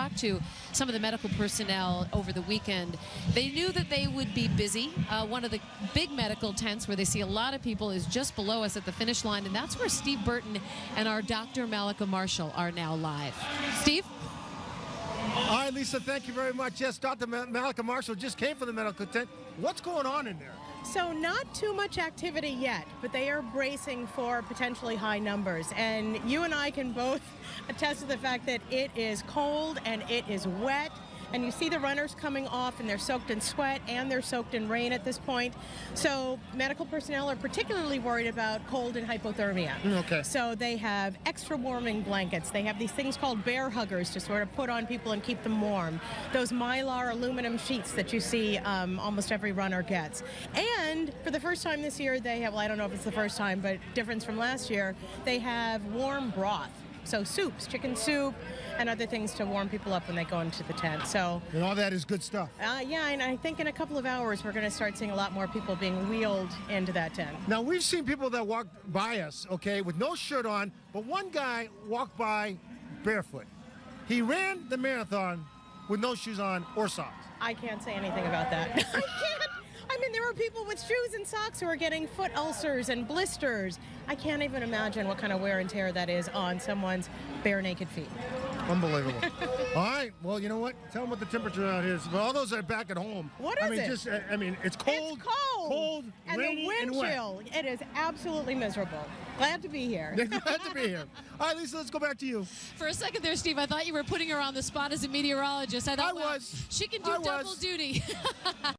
talked to some of the medical personnel over the weekend. They knew that they would be busy. One of the big medical tents where they see a lot of people is just below us at the finish line, and that's where Steve Burton and our Dr. Mallika Marshall are now live. Steve? All right, Lisa, thank you very much. Yes, Dr. Mallika Marshall just came from the medical tent. What's going on in there? So not too much activity yet, but they are bracing for potentially high numbers. And you and I can both attest to the fact that it is cold and it is wet. And you see the runners coming off, and they're soaked in sweat and they're soaked in rain at this point. So medical personnel are particularly worried about cold and hypothermia. Okay. So they have extra warming blankets. They have these things called bear huggers to sort of put on people and keep them warm. Those Mylar aluminum sheets that you see almost every runner gets. And for the first time this year, they have, well, I don't know if it's the first time, but difference from last year, they have warm broth. So soups, chicken soup, and other things to warm people up when they go into the tent. So, And all that is good stuff. yeah, and I think in a couple of hours we're going to start seeing a lot more people being wheeled into that tent. Now, we've seen people that walk by us, okay, with no shirt on, but one guy walked by barefoot. He ran the marathon with no shoes on or socks. I can't say anything about that. I can't. I mean, there are people with shoes and socks who are getting foot ulcers and blisters. I can't even imagine what kind of wear and tear that is on someone's bare naked feet. Unbelievable. All right. Well, you know what? Tell them what the temperature out is. For all those that are back at home. What is it? I mean, it's cold. It's cold. And rainy, the wind and wet. chill. It is absolutely miserable. Glad to be here. Glad to be here. All right, Lisa, let's go back to you. For a second there, Steve, I thought you were putting her on the spot as a meteorologist. I thought, I was. she can do I double was. duty.